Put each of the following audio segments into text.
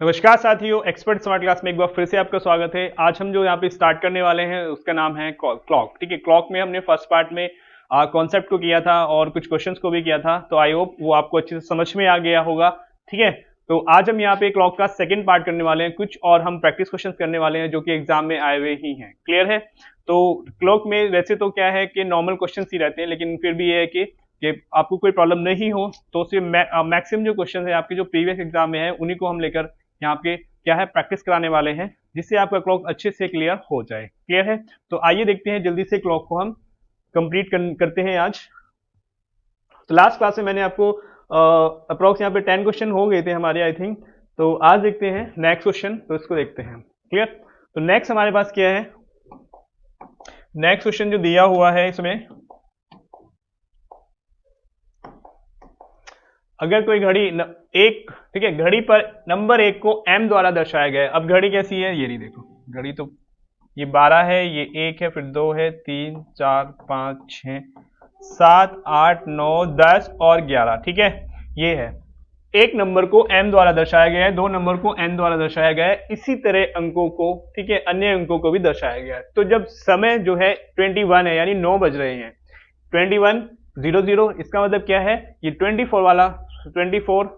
नमस्कार साथियों, expert smart class में एक बार फिर से आपका स्वागत है। आज हम जो यहाँ पे स्टार्ट करने वाले हैं उसका नाम है क्लॉक। ठीक है, क्लॉक में हमने फर्स्ट पार्ट में कॉन्सेप्ट को किया था और कुछ क्वेश्चंस को भी किया था, तो आई होप वो आपको अच्छे से समझ में आ गया होगा। ठीक है, तो आज हम यहाँ पे क्लॉक का सेकंड पार्ट करने वाले हैं, कुछ और हम प्रैक्टिस क्वेश्चन करने वाले हैं जो कि एग्जाम में आए हुए ही हैं। क्लियर है? तो क्लॉक में वैसे तो क्या है कि नॉर्मल क्वेश्चन ही रहते हैं, लेकिन फिर भी ये है कि आपको कोई प्रॉब्लम नहीं हो तो सिर्फ मैक्सिमम जो क्वेश्चन है आपके जो प्रीवियस एग्जाम में है उन्हीं को हम लेकर यहाँ पे क्या है प्रैक्टिस कराने वाले हैं, जिससे आपका क्लॉक अच्छे से क्लियर हो जाए। क्लियर है? तो आइए देखते हैं जल्दी से क्लॉक को हम कंप्लीट करते हैं आज। तो लास्ट क्लास में मैंने आपको अप्रोक्स यहाँ पे 10 क्वेश्चन हो गए थे हमारे, आई थिंक। तो आज देखते हैं नेक्स्ट क्वेश्चन, तो इसको देखते हैं। क्लियर? तो नेक्स्ट हमारे पास क्या है, नेक्स्ट क्वेश्चन जो दिया हुआ है इसमें, अगर कोई घड़ी एक, ठीक है, घड़ी पर नंबर 1 को m द्वारा दर्शाया गया है। अब घड़ी कैसी है ये नहीं, देखो घड़ी तो ये 12 है, ये 1 है, फिर 2 है, 3 4 5 6 7 8 9 10 और 11। ठीक है, ये है एक नंबर को m द्वारा दर्शाया गया है, दो नंबर को n द्वारा दर्शाया गया है, इसी तरह अंकों को, ठीक है, अन्य अंकों को भी दर्शाया गया है। तो जब समय जो है 21 है, यानी 9 बज रहे हैं, 21:00, इसका मतलब क्या है, ये 24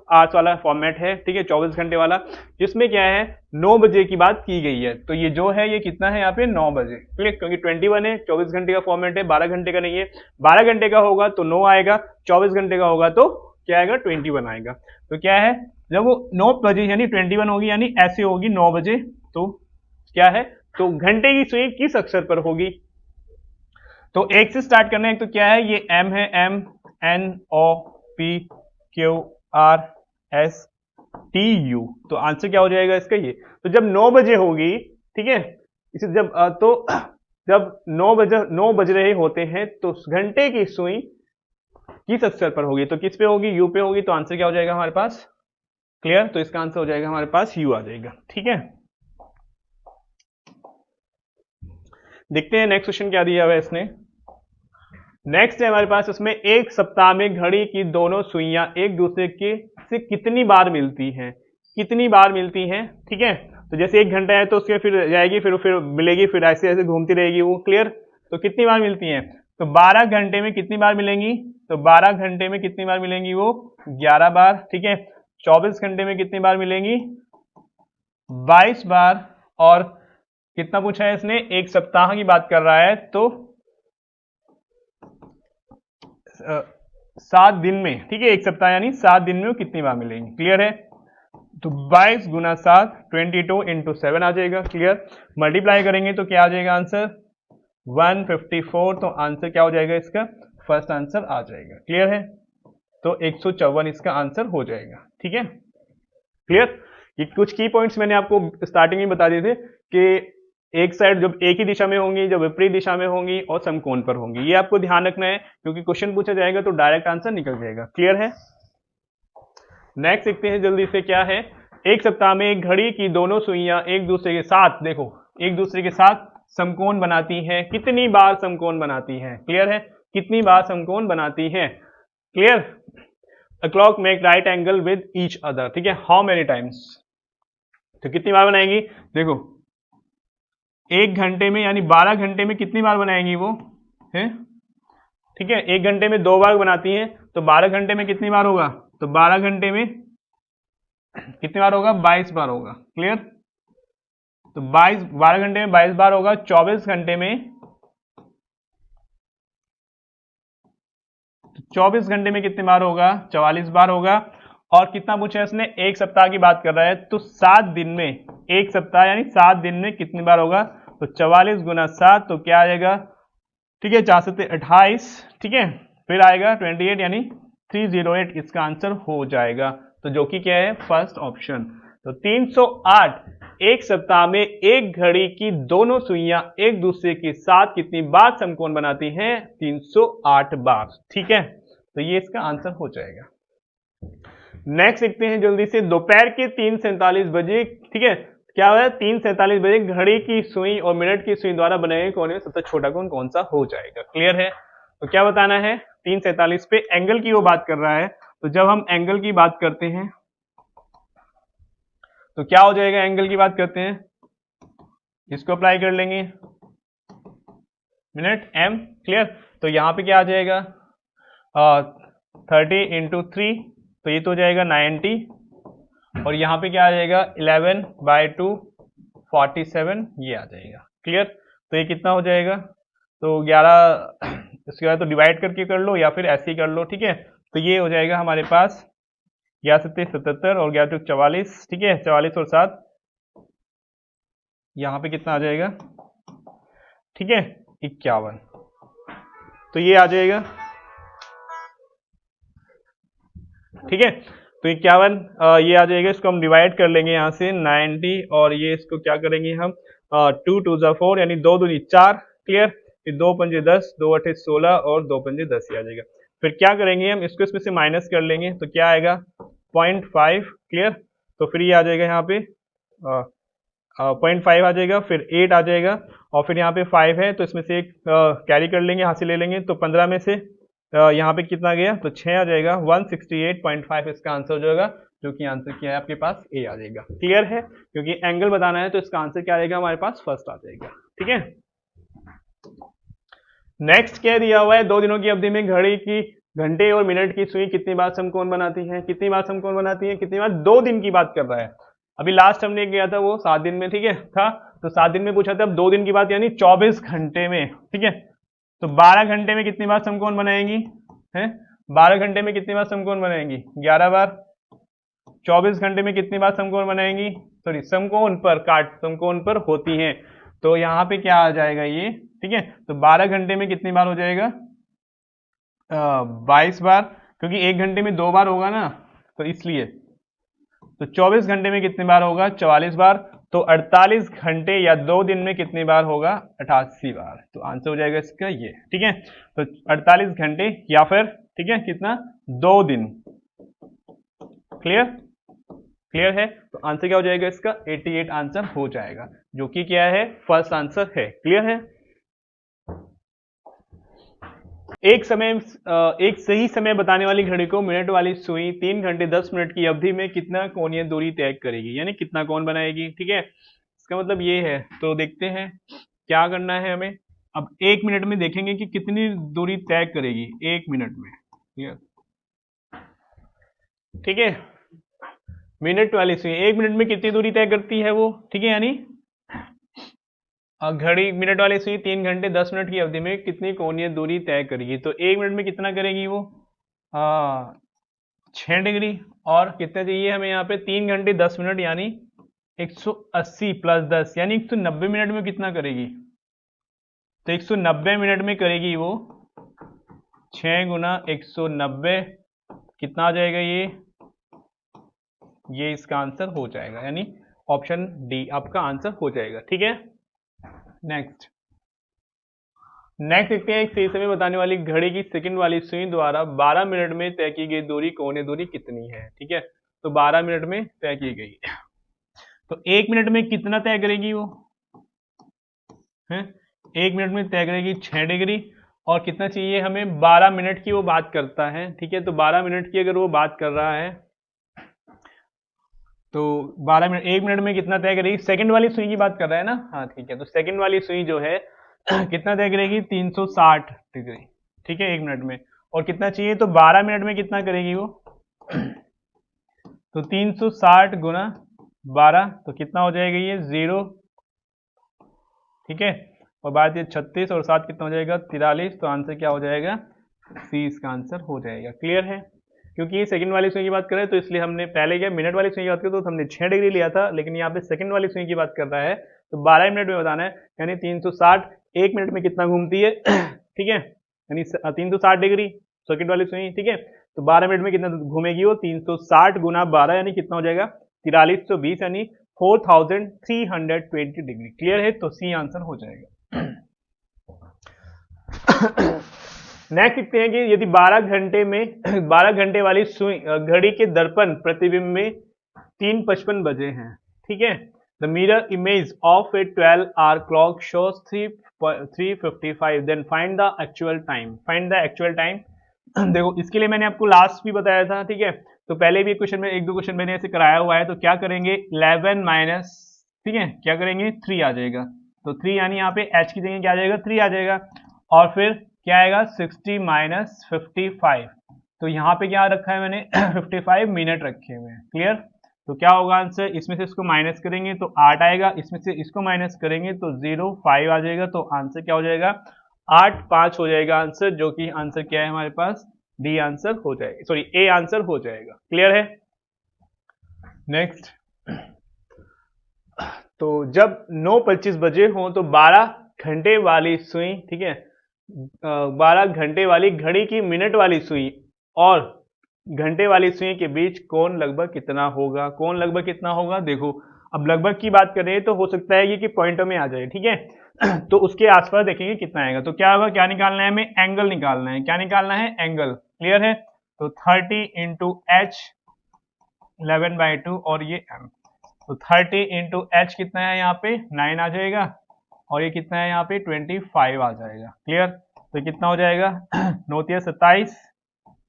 आवर्स वाला फॉर्मेट है। ठीक है, 24 घंटे वाला, जिसमें क्या है 9 बजे की बात की गई है। तो ये जो है ये कितना है यहाँ पे 9 बजे। ठीक, क्योंकि 21 है, 24 घंटे का फॉर्मेट है, 12 घंटे का नहीं है। 12 घंटे का होगा तो 9 आएगा, 24 घंटे का होगा तो क्या आएगा 21 आएगा। तो क्या है, जब वो 9 बजे यानी 21 होगी, यानी ऐसे होगी 9 बजे, तो क्या है, तो घंटे की सुई किस अक्षर पर होगी। तो एक से स्टार्ट करना है, तो क्या है, ये m है, m n o p q r s t u, तो आंसर क्या हो जाएगा इसका ये। तो जब 9 बजे होगी, ठीक है, इसे जब तो जब 9 बज रहे होते हैं तो घंटे की सुई किस अक्षर पर होगी, तो किस पे होगी, यू पे होगी। तो आंसर क्या हो जाएगा हमारे पास, क्लियर, तो इसका आंसर हो जाएगा हमारे पास यू आ जाएगा। ठीक है, देखते हैं नेक्स्ट क्वेश्चन क्या दिया हुआ है इसने। नेक्स्ट है हमारे पास, उसमें एक सप्ताह में घड़ी की दोनों सुइयां एक दूसरे के से कितनी बार मिलती हैं, कितनी बार मिलती हैं। ठीक है, तो जैसे 1 घंटा है तो उसके फिर जाएगी, फिर मिलेगी, फिर ऐसे ऐसे घूमती रहेगी वो। क्लियर? तो कितनी बार मिलती हैं, तो 12 घंटे में कितनी बार मिलेंगी, तो 12 घंटे में कितनी बार मिलेंगी वो 11 बार। ठीक है, 24 घंटे में कितनी बार मिलेंगी 22 बार। और कितना पूछा है इसने, एक सप्ताह की बात कर रहा है, तो 7 दिन में। ठीक है, एक सप्ताह यानी 7 दिन में वो कितनी बार मिलेंगी। क्लियर है? तो 22 गुना 7 22 इंटू 7 आ जाएगा। क्लियर? मल्टीप्लाई करेंगे तो क्या आ जाएगा आंसर 154। तो आंसर क्या हो जाएगा इसका, फर्स्ट आंसर आ जाएगा। क्लियर है? तो 154 इसका आंसर हो जाएगा। ठीक है, क्लियर। ये कुछ की पॉइंट्स मैंने आपको स्टार्टिंग में बता दिए थे कि एक साइड जब एक ही दिशा में होंगी, जब विपरीत दिशा में होंगी और समकोण पर होंगी, ये आपको ध्यान रखना है, क्योंकि क्वेश्चन पूछा जाएगा तो डायरेक्ट आंसर निकल जाएगा। क्लियर है? नेक्स्ट देखते हैं जल्दी से क्या है, एक सप्ताह में एक घड़ी की दोनों सुइयां एक दूसरे के साथ, देखो एक दूसरे के साथ समकोण बनाती हैं, कितनी बार समकोण बनाती हैं। क्लियर है? कितनी बार समकोण बनाती हैं। Clear? A clock make right angle with each other. ठीक है, हाउ मेनी टाइम्स, तो कितनी बार बनाएंगी, देखो 1 घंटे में यानी 12 घंटे में कितनी बार बनाएंगी वो है। ठीक है, 1 घंटे में 2 बार बनाती हैं, तो 12 घंटे में कितनी बार होगा, तो 12 घंटे में कितनी बार होगा 22 बार होगा। क्लियर? तो 12 घंटे में 22 बार होगा, 24 घंटे में, 24 घंटे में कितनी बार होगा 44 बार होगा। और कितना पूछा है इसने, एक सप्ताह की बात कर रहा है, तो 7 दिन में, एक सप्ताह यानी 7 दिन में कितनी बार होगा, तो 44 गुना 7, तो क्या आएगा, ठीक है 4 7 28। ठीक है, फिर आएगा 28 यानी 308 इसका आंसर हो जाएगा। तो जो कि क्या है फर्स्ट ऑप्शन। तो 308, एक सप्ताह में एक घड़ी की दोनों सुइयां एक दूसरे के साथ कितनी बार समकोण बनाती हैं, 308 बार। ठीक है, तो ये इसका आंसर हो जाएगा। नेक्स्ट देखते हैं जल्दी से, दोपहर के 3:47 बजे, ठीक है, क्या हुआ है 3:47 बजे घड़ी की सुई और मिनट की सुई द्वारा बनाए गए कोण में सबसे छोटा कोण कौन सा हो जाएगा। क्लियर है? तो क्या बताना है, 3:47 पे एंगल की वो बात कर रहा है, तो जब हम एंगल की बात करते हैं तो क्या हो जाएगा, एंगल की बात करते हैं, इसको अप्लाई कर लेंगे, मिनट m, क्लियर। तो यहाँ पे क्या आ जाएगा, 30 इंटू 3, तो ये तो हो जाएगा 90, और यहाँ पे क्या आ जाएगा 11/2 47, ये आ जाएगा, क्लियर। तो ये कितना हो जाएगा, तो 11, इसके बाद तो डिवाइड करके कर लो या फिर ऐसे ही कर लो, ठीक है। तो ये हो जाएगा हमारे पास 11×7 = 77 और 11×2 = 44, ठीक है, 44 और 7, यहाँ पे कितना आ जाएगा, ठीक है, 51, तो ये आ जाएगा, ठीक है। तो 51 ये आ जाएगा, इसको हम डिवाइड कर लेंगे यहाँ से 90, और ये इसको क्या करेंगे हम, 2 2 × 4 यानी 2 दूनी 4, क्लियर, फिर 2 पंजे 10, 2 8 16 और 2 पंजे 10 ही आ जाएगा। फिर क्या करेंगे हम, इसको इसमें से माइनस कर लेंगे, तो क्या आएगा 0.5, क्लियर। तो फिर ये आ जाएगा यहाँ पे 0.5 आ जाएगा, फिर 8 आ जाएगा, और फिर यहाँ पे 5 है, तो इसमें से एक कैरी कर लेंगे, हासिल ले लेंगे, तो 15 में से यहाँ पे कितना गया, तो 6 आ जाएगा, 168.5 इसका आंसर हो जाएगा, जो कि आंसर क्या है आपके पास, ए आ जाएगा, क्लियर है। क्योंकि एंगल बताना है तो इसका आंसर क्या आएगा हमारे पास, फर्स्ट आ जाएगा, ठीक है। नेक्स्ट क्या दिया हुआ है, 2 दिनों की अवधि में घड़ी की घंटे और मिनट की सुई कितनी बार समकोण बनाती है, कितनी बार समकोण बनाती है, कितनी बार, 2 दिन की बात कर रहा है। अभी लास्ट हमने किया था वो 7 दिन में, ठीक है था, तो 7 दिन में पूछा था, अब 2 दिन की बात यानी 24 घंटे में, ठीक है। तो 12 घंटे में कितनी बार समकोण बनाएंगी, हैं 12 घंटे में कितनी बार समकोण बनाएंगी, 11 बार। 24 घंटे में कितनी बार समकोण बनाएंगी, सॉरी समकोण पर काट, समकोण पर होती हैं, तो यहाँ पे क्या आ जाएगा ये, ठीक है। तो 12 घंटे में कितनी बार हो जाएगा, 22 बार, क्योंकि 1 घंटे में 2 बार होगा ना, तो इसलिए। तो 24 घंटे में कितनी बार होगा, 44 बार। तो 48 घंटे या 2 दिन में कितनी बार होगा, 88 बार। तो आंसर हो जाएगा इसका ये, ठीक है। तो 48 घंटे या फिर, ठीक है, कितना, 2 दिन, क्लियर, क्लियर है। तो आंसर क्या हो जाएगा इसका, 88 आंसर हो जाएगा, जो कि क्या है, फर्स्ट आंसर है, क्लियर है। एक सही समय बताने वाली घड़ी को मिनट वाली सुई 3 घंटे 10 मिनट की अवधि में कितना कोणीय दूरी तय करेगी, यानी कितना कोण बनाएगी, ठीक है। इसका मतलब ये है, तो देखते हैं क्या करना है हमें। अब 1 मिनट में देखेंगे कि कितनी दूरी तय करेगी 1 मिनट में, ठीक है। मिनट वाली सुई 1 मिनट में कितनी दूरी तय करती है वो, ठीक है, यानी घड़ी मिनट वाली सुई 3 घंटे 10 मिनट की अवधि में कितनी कोणीय दूरी तय करेगी, तो 1 मिनट में कितना करेगी वो, 6 डिग्री, और कितना चाहिए हमें यहाँ पे, 3 घंटे 10 मिनट यानी 180 + 10 यानी 190 मिनट में कितना करेगी, तो 190 मिनट में करेगी वो 6 × 190, कितना आ जाएगा ये इसका आंसर हो जाएगा, यानी ऑप्शन डी आपका आंसर हो जाएगा, ठीक है। नेक्स्ट देखते हैं, एक सही समय बताने वाली घड़ी की सेकंड वाली सुई द्वारा 12 मिनट में तय की गई दूरी कोणीय दूरी कितनी है, ठीक है। तो 12 मिनट में तय की गई, तो 1 मिनट में कितना तय करेगी वो, है 1 मिनट में तय करेगी 6 डिग्री, और कितना चाहिए हमें, 12 मिनट की वो बात करता है, ठीक है। तो 12 मिनट की अगर वो बात कर रहा है, तो 12 मिनट, 1 मिनट में कितना तय करेगी, सेकंड वाली सुई की बात कर रहा है ना, हाँ ठीक है। तो सेकंड वाली सुई जो है कितना तय करेगी, 360 डिग्री, ठीक है, 1 मिनट में, और कितना चाहिए, तो 12 मिनट में कितना करेगी वो, तो 360 × 12, तो कितना हो जाएगा ये 0, ठीक है, और बात ये 36 और 7 कितना हो जाएगा 43, तो आंसर क्या हो जाएगा, सी इसका आंसर हो जाएगा, क्लियर है। क्योंकि ये सेकंड वाली सुई की बात कर रहे हैं, तो इसलिए हमने पहले क्या मिनट वाली सुई की बात की तो हमने 6 डिग्री लिया था, लेकिन यहाँ पे सेकंड वाली सुई की बात कर रहा है, तो 12 मिनट में बताना है, यानी 360 1 मिनट में कितना घूमती है, ठीक है, यानी 360 डिग्री सेकंड वाली सुई, ठीक है। तो 12 मिनट में कितना घूमेगी वो, 360 × 12 यानी कितना हो जाएगा 4320, यानी 4320 डिग्री, क्लियर है। तो सी आंसर हो जाएगा। नेक्स्ट देखते हैं कि यदि 12 घंटे वाली सुई घड़ी के दर्पण प्रतिबिंब में 3:55 बजे हैं, ठीक है। The mirror image of a 12-hour clock shows 3:55, then find the actual time, देखो इसके लिए मैंने आपको लास्ट भी बताया था, ठीक है। तो पहले भी क्वेश्चन में 1-2 क्वेश्चन मैंने ऐसे कराया हुआ है, तो क्या करेंगे 11 माइनस, ठीक है, क्या करेंगे 3 आ जाएगा, तो 3 यानी यहाँ पे h की जगह क्या आ जाएगा 3 आ जाएगा, और फिर क्या आएगा 60 माइनस 55, तो यहाँ पे क्या रखा है मैंने 55 मिनट रखे हुए हैं, क्लियर। तो क्या होगा आंसर, इसमें से इसको माइनस करेंगे तो 8 आएगा, इसमें से इसको माइनस करेंगे तो 05 आ जाएगा, तो आंसर क्या हो जाएगा 8-5 हो जाएगा आंसर, जो कि आंसर क्या है हमारे पास डी आंसर हो जाएगा, सॉरी ए आंसर हो जाएगा, क्लियर है। नेक्स्ट, तो जब 9:25 बजे हो तो 12 घंटे वाली सुई, ठीक है, 12 घंटे वाली घड़ी की मिनट वाली सुई और घंटे वाली सुई के बीच कोण लगभग कितना होगा, कोण लगभग कितना होगा, देखो अब लगभग की बात करें तो हो सकता है ये कि पॉइंटों में आ जाए, ठीक है तो उसके आसपास देखेंगे कितना आएगा, तो क्या होगा, क्या निकालना है हमें, एंगल निकालना है, क्या निकालना है, एंगल, क्लियर है। तो 30 इंटू एच 11/2 और ये m, तो 30 इंटू एच कितना है यहाँ पे 9 आ जाएगा, और ये कितना है यहाँ पे 25 आ जाएगा, क्लियर। तो कितना हो जाएगा 9×3 = 27,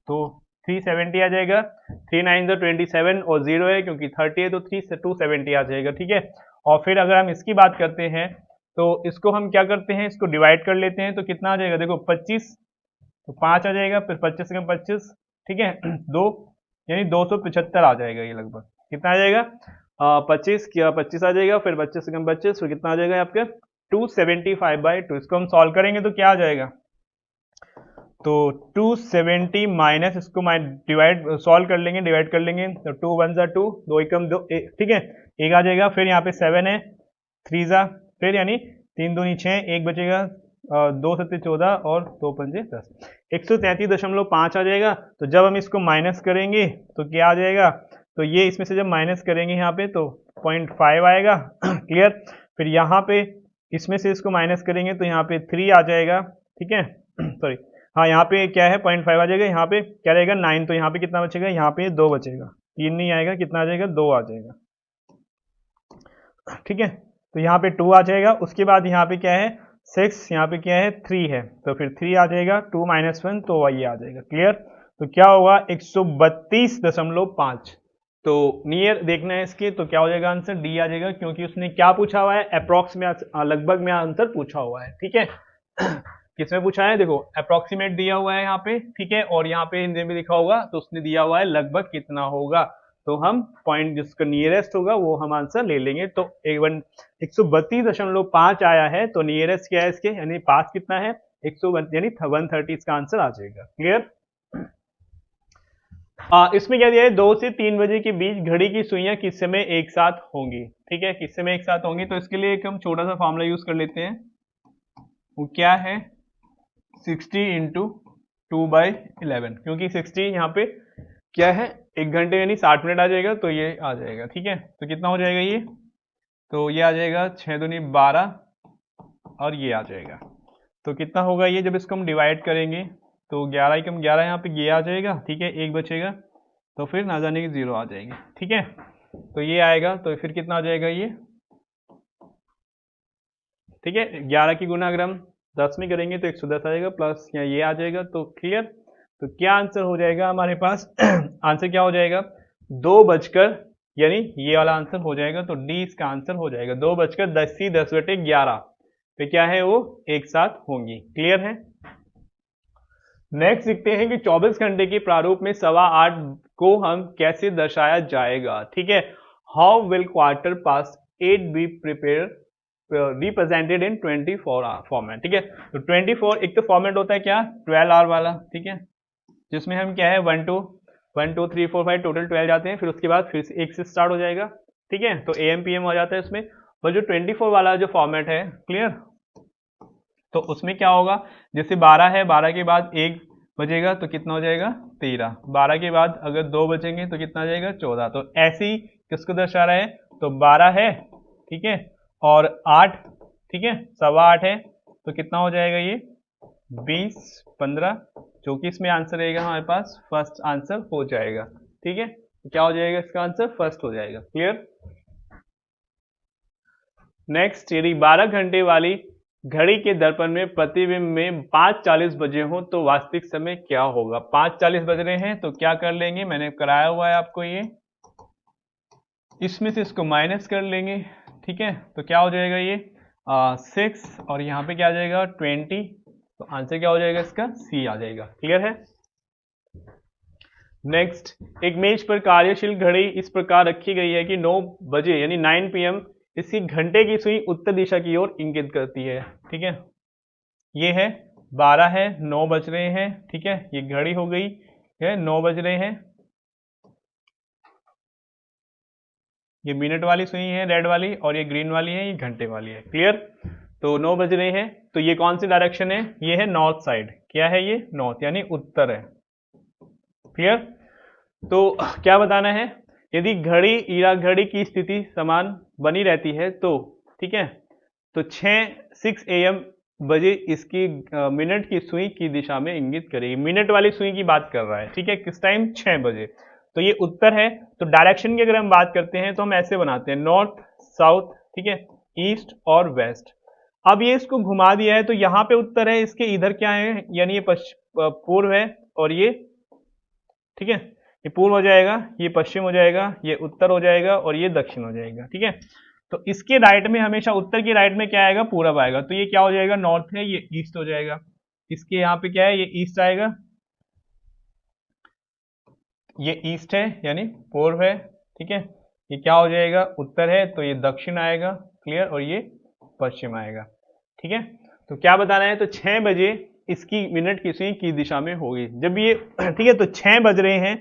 तो 370 आ जाएगा, 3 9 27 और 0 है क्योंकि 30 है तो 3 से 270 आ जाएगा, ठीक है। और फिर अगर हम इसकी बात करते हैं तो इसको हम क्या करते हैं, इसको डिवाइड कर लेते हैं, तो कितना आ जाएगा, देखो 25, तो 5 आ जाएगा, फिर 25 से 25, ठीक है 2, यानी 275 आ जाएगा, ये लगभग कितना आ जाएगा 25 आ जाएगा, फिर 25 से 25, फिर कितना आ जाएगा आपका 275/2, इसको हम सॉल्व करेंगे तो क्या आ जाएगा, तो 270 माइनस इसको डिवाइड सॉल्व कर लेंगे, डिवाइड कर लेंगे, तो 2 1 ज़ा 2, 2 एकम 2, ठीक है, 1 आ जाएगा, फिर यहाँ पे 7 है, 3 ज़ा, फिर यानी 3 दूनी 6, 1 बचेगा, 2 7 14 और 2 पंजे 10, 133.5 आ जाएगा। तो जब हम इसको माइनस करेंगे तो क्या आ जाएगा, तो ये इसमें से जब माइनस करेंगे यहाँ पे तो 0.5 आएगा क्लियर। फिर यहाँ पे इसमें से इसको माइनस करेंगे तो यहाँ पे 3 आ जाएगा, ठीक है सॉरी, हाँ यहाँ पे क्या है 0.5 आ जाएगा, यहाँ पे क्या रहेगा 9, तो यहाँ पे कितना बचेगा, यहाँ पे 2 बचेगा, 3 नहीं आएगा, कितना आ जाएगा 2 आ जाएगा, ठीक है। तो यहाँ पे 2 आ जाएगा, उसके बाद यहाँ पे क्या है 6, यहाँ पे क्या है 3 है, तो फिर 3 आ जाएगा, 2 - 1 तो ये आ जाएगा, क्लियर। तो क्या होगा 132.5, तो नियर देखना है इसके, तो क्या हो जाएगा आंसर डी आ जाएगा, क्योंकि उसने क्या पूछा हुआ है, अप्रॉक्स में लगभग में आंसर पूछा हुआ है, ठीक है किसमें पूछा है, देखो अप्रोक्सीमेट दिया हुआ है यहाँ पे, ठीक है, और यहाँ पे हिंदी में लिखा होगा तो उसने दिया हुआ है लगभग कितना होगा, तो हम पॉइंट जिसका नियरेस्ट होगा वो हम आंसर ले लेंगे। तो 132.5 आया है, तो नियरेस्ट क्या है इसके, यानी पास कितना है 101, यानी 130 इसका आंसर आ जाएगा, क्लियर। इसमें क्या दिया है 2 से 3 बजे के बीच घड़ी की सुइयां किस समय एक साथ होंगी, ठीक है, किस समय एक साथ होंगी, तो इसके लिए एक हम छोटा सा फॉर्मूला यूज कर लेते हैं, वो क्या है 60 इंटू 2/11, क्योंकि 60 यहाँ पे क्या है 1 घंटे यानी 60 मिनट आ जाएगा, तो ये आ जाएगा, ठीक है। तो कितना हो जाएगा ये, तो ये आ जाएगा 6 दूनी 12 और ये आ जाएगा, तो कितना होगा ये, जब इसको हम डिवाइड करेंगे तो 11 एकम 11 यहाँ पे ये आ जाएगा, ठीक है, 1 बचेगा, तो फिर ना जाने की 0 आ जाएगी, ठीक है। तो ये आएगा, तो फिर कितना आ जाएगा ये, ठीक है, 11 की गुना अगर हम 10 में करेंगे तो 110 आएगा, प्लस यहाँ ये आ जाएगा, तो क्लियर। तो क्या आंसर हो जाएगा हमारे पास आंसर क्या हो जाएगा 2 बजकर, यानी ये वाला आंसर हो जाएगा, तो डी इसका आंसर हो जाएगा 2 बजकर 10 पे क्या है वो एक साथ होंगी, क्लियर है। नेक्स्ट देखते हैं कि 24 घंटे के प्रारूप में 8:15 को हम कैसे दर्शाया जाएगा, ठीक है। How will quarter past 8 be prepare represented in 24 hour format, ठीक है। तो 24 एक तो फॉर्मेट होता है क्या 12 आवर वाला, ठीक है, जिसमें हम क्या है 1 2 3 4 5 टोटल 12 जाते हैं, फिर उसके बाद फिर से 1 से स्टार्ट हो जाएगा, ठीक है, तो AM PM हो जाता है उसमें। पर जो 24 वाला जो फॉर्मेट है, क्लियर, तो उसमें क्या होगा, जैसे 12 है, 12 के बाद 1 बजेगा तो कितना हो जाएगा 13, 12 के बाद अगर 2 बचेंगे तो कितना आ जाएगा 14, तो ऐसे ही किसको दर्शा रहा है, तो 12 है, ठीक है, और 8, ठीक है, 8:15 है, तो कितना हो जाएगा ये 20 15, जो कि इसमें आंसर रहेगा हमारे पास फर्स्ट आंसर हो जाएगा, ठीक है। तो क्या हो जाएगा इसका आंसर फर्स्ट हो जाएगा, क्लियर। नेक्स्ट, यदि 12 घंटे वाली घड़ी के दर्पण में प्रतिबिंब में 5:40 बजे हो तो वास्तविक समय क्या होगा। 5:40 बज रहे हैं तो क्या कर लेंगे, मैंने कराया हुआ है आपको ये, इसमें से इसको माइनस कर लेंगे, ठीक है। तो क्या हो जाएगा ये 6 और यहाँ पे क्या आ जाएगा 20, तो आंसर क्या हो जाएगा इसका सी आ जाएगा। क्लियर है। नेक्स्ट, एक मेज पर कार्यशील घड़ी इस प्रकार रखी गई है कि 9 बजे यानी 9 PM इसकी घंटे की सुई उत्तर दिशा की ओर इंगित करती है, ठीक है। ये है 12 है, 9 बज रहे हैं, ठीक है। ये घड़ी हो गई है, 9 बज रहे हैं। ये मिनट वाली सुई है रेड वाली, और ये ग्रीन वाली है, ये घंटे वाली है। क्लियर। तो 9 बज रहे हैं, तो ये कौन सी डायरेक्शन है, ये है नॉर्थ साइड। क्या है ये, नॉर्थ यानी उत्तर है। क्लियर। तो क्या बताना है, यदि घड़ी ईरा घड़ी की स्थिति समान बनी रहती है तो, ठीक है, तो 6 AM बजे इसकी मिनट की सुई की दिशा में इंगित करेगी। मिनट वाली सुई की बात कर रहा है, ठीक है, किस टाइम 6 बजे। तो ये उत्तर है। तो डायरेक्शन की अगर हम बात करते हैं तो हम ऐसे बनाते हैं, नॉर्थ साउथ, ठीक है, ईस्ट और वेस्ट। अब ये इसको घुमा दिया है तो यहाँ पे उत्तर है, इसके इधर क्या है, यानी ये पूर्व है, और ये, ठीक है, ये पूर्व हो जाएगा, ये पश्चिम हो जाएगा, ये उत्तर हो जाएगा, और ये दक्षिण हो जाएगा, ठीक है। तो इसके राइट में हमेशा, उत्तर की राइट में क्या आएगा, पूरब आएगा। तो ये क्या हो जाएगा, नॉर्थ है, ये ईस्ट हो जाएगा। इसके यहाँ पे क्या है, ये ईस्ट आएगा, ये ईस्ट है यानी पूर्व है, ठीक है। ये क्या हो जाएगा, उत्तर है, तो ये दक्षिण आएगा। क्लियर। और ये पश्चिम आएगा, ठीक है। तो क्या बताना है, तो 6 बजे इसकी मिनट की सुई की दिशा में होगी जब ये, ठीक है। तो 6 बज रहे हैं,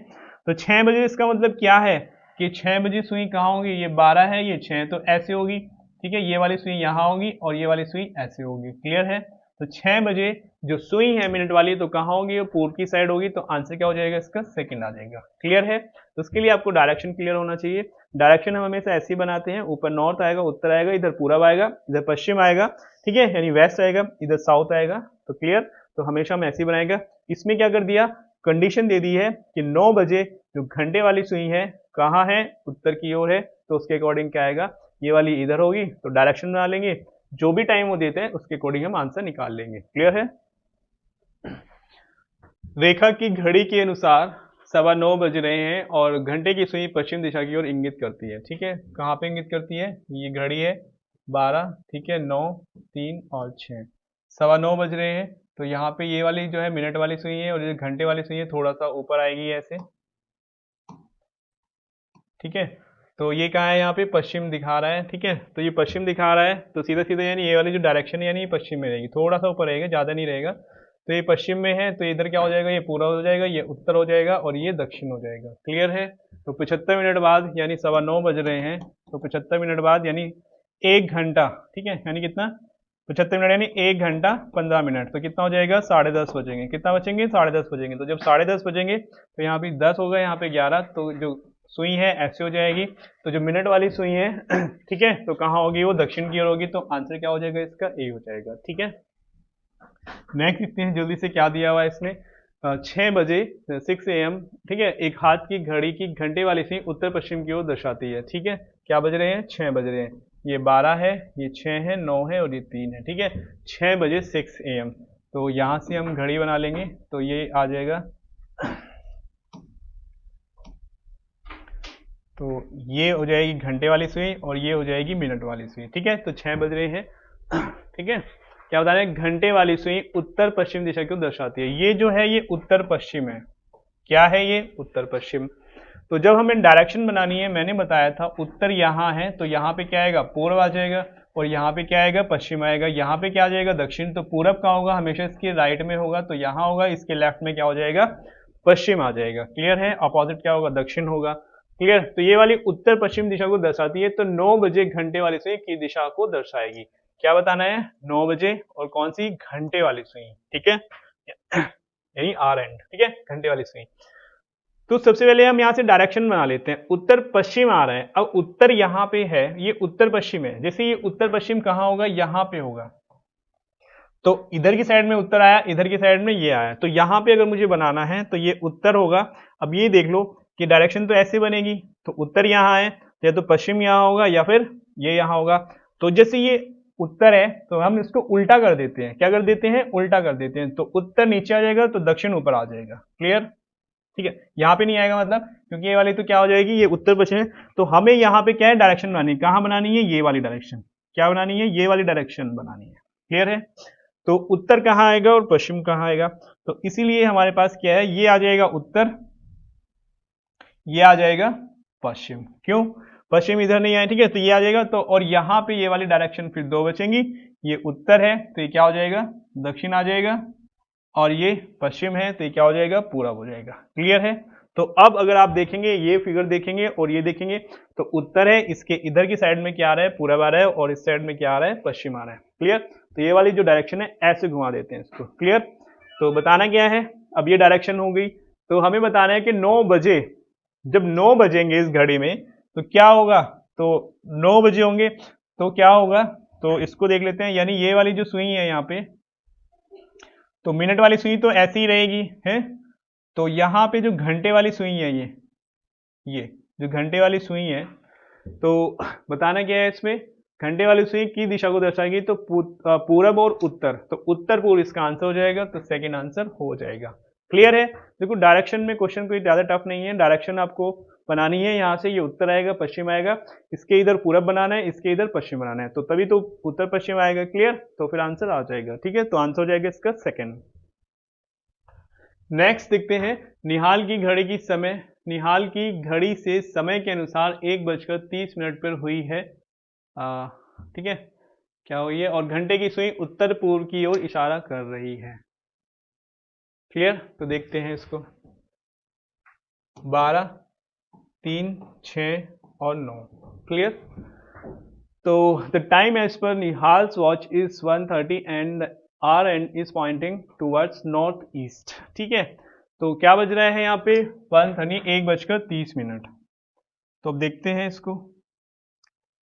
तो 6 बजे इसका मतलब क्या है कि 6 बजे सुई कहाँ होगी, ये 12 है, ये 6, तो ऐसे होगी, ठीक है। ये वाली सुई यहाँ होगी और ये वाली सुई ऐसे होगी। क्लियर है। तो 6 बजे जो सुई है मिनट वाली, तो कहाँ होगी, वो पूर्व की साइड होगी। तो आंसर क्या हो जाएगा इसका, सेकंड आ जाएगा। क्लियर है। तो उसके लिए आपको डायरेक्शन क्लियर होना चाहिए। डायरेक्शन हम हमेशा ऐसे ही बनाते हैं, ऊपर नॉर्थ आएगा, उत्तर आएगा, इधर पूरब आएगा, इधर पश्चिम आएगा, ठीक है, यानी वेस्ट आएगा, इधर साउथ आएगा। तो क्लियर। तो हमेशा हम ऐसे ही बनाएगा। इसमें क्या कर दिया, कंडीशन दे दी है कि 9 बजे जो घंटे वाली सुई है कहाँ है, उत्तर की ओर है, तो उसके अकॉर्डिंग क्या आएगा, ये वाली इधर होगी। तो डायरेक्शन बना लेंगे, जो भी टाइम वो देते हैं उसके अकॉर्डिंग हम आंसर निकाल लेंगे। क्लियर है। रेखा की घड़ी के अनुसार 9:15 बज रहे हैं और घंटे की सुई पश्चिम दिशा की ओर इंगित करती है, ठीक है। कहाँ पे इंगित करती है, ये घड़ी है 12, ठीक है, 9, 3 और 6, 9:15 बज रहे हैं। तो यहाँ पे ये वाली जो है मिनट वाली सुई है, और ये घंटे वाली सुई है थोड़ा सा ऊपर आएगी ऐसे, ठीक है। तो ये कहाँ है, यहाँ पे पश्चिम दिखा रहा है, ठीक है। तो ये पश्चिम दिखा रहा है, तो सीधा सीधा यानी ये वाली जो डायरेक्शन है यानी ये पश्चिम में रहेगी, थोड़ा सा ऊपर रहेगा, ज्यादा नहीं रहेगा। तो ये पश्चिम में है, तो इधर क्या हो जाएगा, ये पूरा हो जाएगा, ये उत्तर हो जाएगा, और ये दक्षिण हो जाएगा। क्लियर है। तो 75 मिनट बाद यानी 9:15 बज रहे हैं, तो 75 मिनट बाद यानी 1 घंटा, ठीक है, यानी कितना, 75 मिनट यानी 1 घंटा 15 मिनट, तो कितना हो जाएगा, 10:30 बजेंगे। कितना बचेंगे, 10:30 बजेंगे। तो जब 10:30 बजेंगे तो यहाँ पे 10 होगा, यहाँ पे 11, तो जो सुई है ऐसे हो जाएगी। तो जो मिनट वाली सुई है ठीक है, तो कहाँ होगी, वो दक्षिण की ओर होगी। तो आंसर क्या हो जाएगा इसका, ए हो जाएगा। ठीक है। नेक्स्ट देखते हैं जल्दी से क्या दिया हुआ है इसमें। 6 बजे 6 AM, ठीक है, एक हाथ की घड़ी की घंटे वाली सुई उत्तर पश्चिम की ओर दर्शाती है। ठीक है, क्या बज रहे हैं, 6 बज रहे हैं। ये 12 है, ये 6 है, 9 है और ये 3 है। ठीक है, 6 बजे 6 AM। तो यहाँ से हम घड़ी बना लेंगे, तो ये आ जाएगा, तो ये हो जाएगी घंटे वाली सुई और ये हो जाएगी मिनट वाली सुई। ठीक है, तो 6 बज रहे हैं। ठीक है, क्या बता रहे हैं, घंटे वाली सुई उत्तर पश्चिम दिशा को दर्शाती है। ये जो है ये उत्तर पश्चिम है। क्या है ये, उत्तर पश्चिम। तो जब हमें डायरेक्शन बनानी है, मैंने बताया था उत्तर यहाँ है, तो यहाँ पे क्या आएगा, पूर्व आ जाएगा, और यहाँ पे क्या आएगा, पश्चिम आएगा। यहाँ पे क्या आ जाएगा, दक्षिण। तो पूरब का होगा हमेशा इसके राइट में होगा, तो यहाँ होगा, इसके लेफ्ट में क्या हो जाएगा, पश्चिम आ जाएगा। क्लियर है। अपोजिट क्या होगा, दक्षिण होगा। क्लियर। तो ये वाली उत्तर पश्चिम दिशा को दर्शाती है, तो 9 बजे घंटे वाली सुई की दिशा को दर्शाएगी। क्या बताना है, 9 बजे और कौन सी, घंटे वाली सुई। ठीक है, यानी आर एंड। ठीक है, घंटे वाली सुई। तो सबसे पहले हम यहां से डायरेक्शन बना लेते हैं। उत्तर पश्चिम आ रहा है, अब उत्तर यहाँ पे है, ये उत्तर पश्चिम है। जैसे ये उत्तर पश्चिम कहाँ होगा, यहाँ पे होगा। तो इधर की साइड में उत्तर आया, इधर की साइड में ये आया, तो यहाँ पे अगर मुझे बनाना है तो ये उत्तर होगा। अब ये देख लो कि डायरेक्शन तो ऐसे बनेगी, तो उत्तर यहाँ है, या तो पश्चिम यहाँ होगा या फिर ये यहाँ होगा। तो जैसे ये उत्तर है तो हम इसको उल्टा कर देते हैं। क्या कर देते हैं? उल्टा कर देते हैं। तो उत्तर नीचे आ जाएगा तो दक्षिण ऊपर आ जाएगा। क्लियर? ठीक है, यहाँ पे नहीं आएगा मतलब, क्योंकि ये वाली तो क्या हो जाएगी, ये उत्तर पश्चिम है। तो हमें यहाँ पे क्या है, डायरेक्शन बनानी है। कहाँ बनानी है? ये वाली डायरेक्शन। क्या बनानी है? ये वाली डायरेक्शन बनानी है। क्लियर है? तो उत्तर कहाँ आएगा और पश्चिम कहाँ आएगा? तो इसीलिए हमारे पास क्या है, ये आ जाएगा उत्तर, ये आ जाएगा पश्चिम। क्यों? पश्चिम इधर नहीं आए, ठीक है, तो ये आ जाएगा। तो और यहाँ पे ये वाली डायरेक्शन फिर दो बचेंगी। ये उत्तर है तो ये क्या हो जाएगा, दक्षिण आ जाएगा, और ये पश्चिम है तो ये क्या हो जाएगा, पूरब हो जाएगा। क्लियर है? तो अब अगर आप देखेंगे, ये फिगर देखेंगे और ये देखेंगे, तो उत्तर है, इसके इधर की साइड में क्या आ रहा है, पूरब आ रहा है, और इस साइड में क्या आ रहा है, पश्चिम आ रहा है। क्लियर? तो ये वाली जो डायरेक्शन है ऐसे घुमा देते हैं इसको। क्लियर? तो बताना क्या है, अब ये डायरेक्शन हो गई, तो हमें बताना है कि 9 बजे, जब 9 बजेंगे इस घड़ी में तो क्या होगा, तो 9 बजे होंगे तो क्या होगा, तो इसको देख लेते हैं। यानी ये वाली जो सुई है यहाँ पे, तो मिनट वाली सुई तो ऐसी ही रहेगी है। तो यहाँ पे जो घंटे वाली सुई है, ये जो घंटे वाली सुई है, तो बताना क्या है इसमें, घंटे वाली सुई की दिशा को दर्शाएगी, तो पूरब और उत्तर, तो उत्तर पूर्व इसका आंसर हो जाएगा, तो सेकंड आंसर हो जाएगा। क्लियर है? देखो डायरेक्शन में क्वेश्चन कोई ज्यादा टफ नहीं है, डायरेक्शन आपको बनानी है। यहाँ से ये उत्तर आएगा, पश्चिम आएगा, इसके इधर पूरब बनाना है, इसके इधर पश्चिम बनाना है, तो तभी तो उत्तर पश्चिम आएगा। क्लियर? तो फिर आंसर आ जाएगा। ठीक है, तो आंसर हो जाएगा इसका सेकंड। नेक्स्ट देखते हैं, निहाल की घड़ी की समय, निहाल की घड़ी से समय के अनुसार 1:30 पर हुई है। ठीक है, क्या हुई है, और घंटे की सुई उत्तर पूर्व की ओर इशारा कर रही है। क्लियर? तो देखते हैं इसको, 12, 3, 6 और 9। क्लियर? तो the time as per Nihal's watch is 1:30 and hour hand is pointing towards north east. ठीक है, तो क्या बज रहा है यहाँ पे, 1:30, 1:30। तो अब देखते हैं इसको,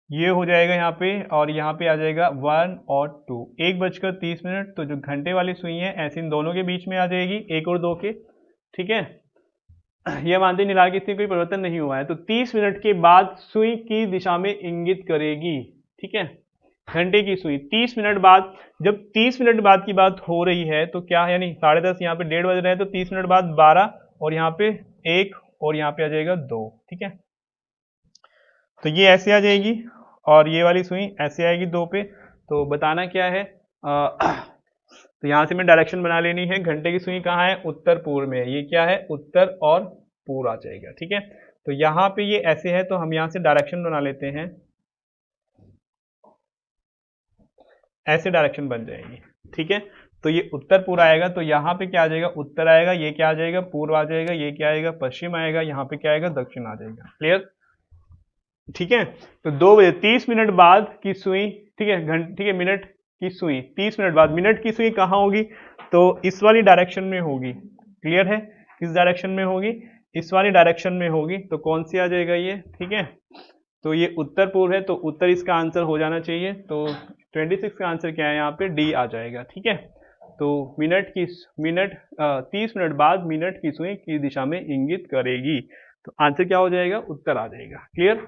ये हो जाएगा यहाँ पे, और यहाँ पे आ जाएगा 1 और 2, 1:30। तो जो घंटे वाली सुई है ऐसे इन दोनों के बीच में आ जाएगी, 1 और 2 के। ठीक है, यह मानते निहाल की स्थिति कोई परिवर्तन नहीं हुआ है, तो 30 मिनट के बाद सुई की दिशा में इंगित करेगी। ठीक है, घंटे की सुई 30 मिनट बाद, जब 30 मिनट बाद की बात हो रही है तो क्या है, यानी 10:30 यहाँ पे 1:30 बज रहे हैं, तो 30 मिनट बाद 12, और यहाँ पे 1, और यहाँ पे आ जाएगा 2। ठीक है, तो ये ऐसे आ जाएगी, और ये वाली सुई ऐसे आएगी 2 पे। तो बताना क्या है, तो यहाँ से मैं डायरेक्शन बना लेनी है। घंटे की सुई कहाँ है, उत्तर पूर्व में है, ये क्या है, उत्तर और पूर्व आ जाएगा। ठीक है, तो यहाँ पे ये ऐसे है, तो हम यहाँ से डायरेक्शन बना लेते हैं, ऐसे डायरेक्शन बन जाएगी। ठीक है, तो ये उत्तर पूर्व आएगा, तो यहाँ पे क्या आ जाएगा, उत्तर आएगा, ये क्या आ जाएगा, पूर्व आ जाएगा, ये क्या आएगा, पश्चिम आएगा, यहाँ पे क्या आएगा, दक्षिण आ जाएगा। क्लियर? ठीक है, तो 2 बजे 30 मिनट बाद की सुई, ठीक है, ठीक है, मिनट की सुई 30 मिनट बाद, मिनट की सुई कहाँ होगी, तो इस वाली डायरेक्शन में होगी। क्लियर है? किस डायरेक्शन में होगी, इस वाली डायरेक्शन में होगी। तो कौन सी आ जाएगा ये, ठीक है, तो ये उत्तर पूर्व है, तो उत्तर इसका आंसर हो जाना चाहिए। तो 26 का आंसर क्या है, यहाँ पे डी आ जाएगा। ठीक है, तो मिनट 30 मिनट बाद मिनट की सुई किस दिशा में इंगित करेगी, तो आंसर क्या हो जाएगा, उत्तर आ जाएगा। क्लियर?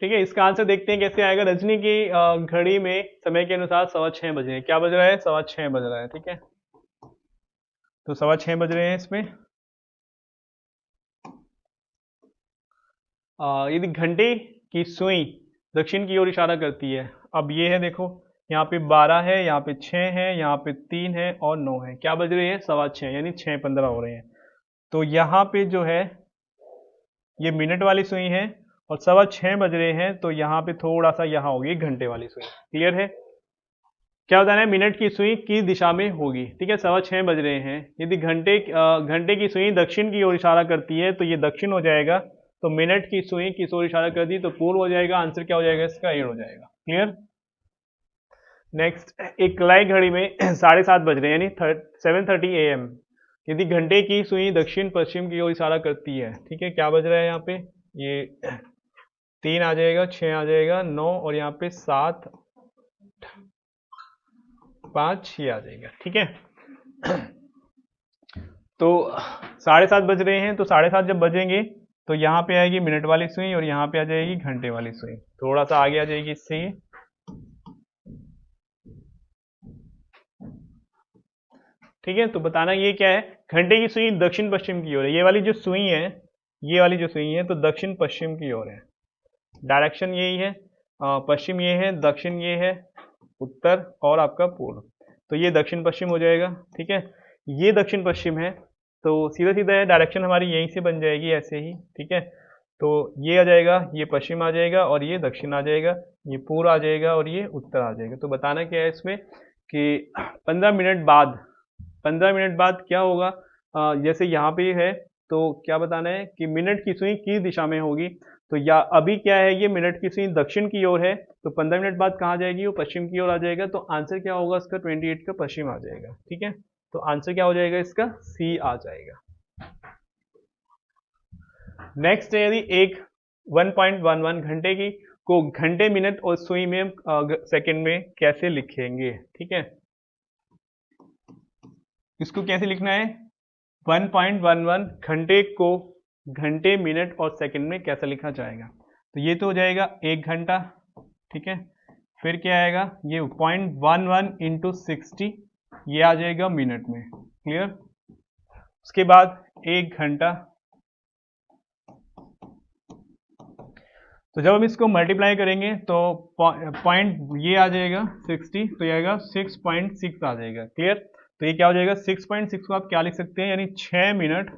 ठीक है, इसका आंसर देखते हैं कैसे आएगा। रजनी की घड़ी में समय के अनुसार 6:15 बजे हैं। क्या बज रहा है, 6:15 बज रहा है। ठीक है, तो 6:15 बज रहे हैं इसमें। यदि घंटे की सुई दक्षिण की ओर इशारा करती है, अब ये है देखो, यहाँ पे 12 है, यहाँ पे 6 है, यहाँ पे 3 है और 9 है। क्या बज रही है, 6:15, यानी 6:15 हो रहे हैं। तो यहाँ पे जो है ये मिनट वाली सुई है, और 6:15 बज रहे हैं, तो यहाँ पे थोड़ा सा यहाँ होगी घंटे वाली सुई। क्लियर है? क्या बताना है, मिनट की सुई किस दिशा में होगी। ठीक है, 6:15 बज रहे हैं, यदि घंटे की सुई दक्षिण की ओर इशारा करती है तो ये दक्षिण हो जाएगा, तो मिनट की सुई किस ओर इशारा करती है तो पूर्व हो जाएगा। आंसर क्या हो जाएगा इसका, ए हो जाएगा। क्लियर? नेक्स्ट, एक कलाई घड़ी में 7:30 बज रहे हैं, यानी 7:30 AM, यदि घंटे की सुई दक्षिण पश्चिम की ओर इशारा करती है। ठीक है, क्या बज रहा है यहाँ पे, ये 3 आ जाएगा, 6 आ जाएगा, 9, और यहाँ पे 7, 5, 6 आ जाएगा। ठीक है, तो 7:30 बज रहे हैं, तो 7:30 जब बजेंगे तो यहाँ पे आएगी मिनट वाली सुई और यहाँ पे आ जाएगी घंटे वाली सुई, थोड़ा सा आगे आ जाएगी इससे ये। ठीक है, तो बताना ये क्या है, घंटे की सुई दक्षिण पश्चिम की ओर है, ये वाली जो सुई है, ये वाली जो सुई है तो दक्षिण पश्चिम की ओर है, डायरेक्शन यही है, पश्चिम ये है, दक्षिण ये है, उत्तर और आपका पूर्व, तो ये दक्षिण पश्चिम हो जाएगा। ठीक है, ये दक्षिण पश्चिम है तो सीधा सीधा है, डायरेक्शन हमारी यहीं से बन जाएगी ऐसे ही। ठीक है, तो ये आ जाएगा, ये पश्चिम आ जाएगा और ये दक्षिण आ जाएगा, ये पूर्व आ जाएगा और ये उत्तर आ जाएगा। तो बताना क्या है इसमें कि 15 मिनट बाद क्या होगा, जैसे यहाँ पे है तो क्या बताना है कि मिनट की सुई किस दिशा में होगी, तो या अभी क्या है, ये मिनट की सुई दक्षिण की ओर है, तो 15 मिनट बाद कहाँ जाएगी, वो पश्चिम की ओर आ जाएगा, तो आंसर क्या होगा इसका 28 का पश्चिम आ जाएगा। ठीक है, तो आंसर क्या हो जाएगा इसका, सी आ जाएगा। नेक्स्ट है, यदि एक 1.11 घंटे की को घंटे मिनट और सुई में सेकंड में कैसे लिखेंगे। ठीक है, इसको कैसे लिखना है, 1.11 घंटे को घंटे मिनट और सेकंड में कैसे लिखा जाएगा, तो ये तो हो जाएगा 1 घंटा। ठीक है, फिर क्या आएगा, ये 0.11 इंटू 60, ये आ जाएगा मिनट में, क्लियर। उसके बाद 1 घंटा, तो जब हम इसको मल्टीप्लाई करेंगे तो पॉइंट ये आ जाएगा 60, तो ये आएगा 6.6 आ जाएगा, क्लियर। तो ये क्या हो जाएगा, 6.6 को आप क्या लिख सकते हैं, यानी 6 मिनट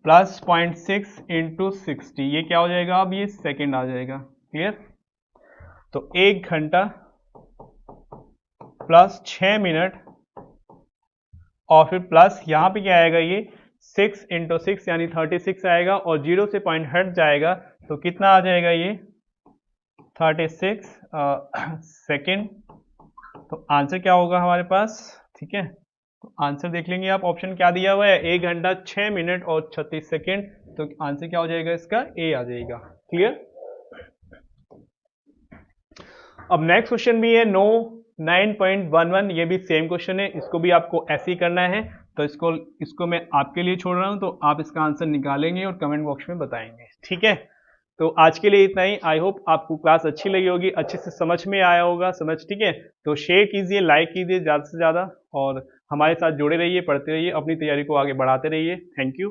प्लस 0.6 इंटू 60, ये क्या हो जाएगा, अब ये सेकंड आ जाएगा, क्लियर। तो 1 घंटा प्लस 6 मिनट और फिर प्लस यहाँ पे क्या आएगा, ये 6 इंटू 6 यानी 36 आएगा, और जीरो से पॉइंट हट जाएगा तो कितना आ जाएगा, ये 36 सेकेंड। तो आंसर क्या होगा हमारे पास। ठीक है, तो आंसर देख लेंगे आप, ऑप्शन क्या दिया हुआ है, 1 घंटा 6 मिनट और 36 सेकेंड, तो आंसर क्या हो जाएगा इसका, ए आ जाएगा, क्लियर। अब नेक्स्ट क्वेश्चन भी है 9.11, ये भी सेम क्वेश्चन है, इसको भी आपको ऐसे ही करना है, तो इसको मैं आपके लिए छोड़ रहा हूं, तो आप इसका आंसर निकालेंगे और कमेंट बॉक्स में बताएंगे। ठीक है, तो आज के लिए इतना ही। आई होप आपको क्लास अच्छी लगी होगी, अच्छे से समझ में आया होगा समझ। ठीक है, तो शेयर कीजिए, लाइक कीजिए ज़्यादा से ज़्यादा, और हमारे साथ जुड़े रहिए, पढ़ते रहिए, अपनी तैयारी को आगे बढ़ाते रहिए। Thank you.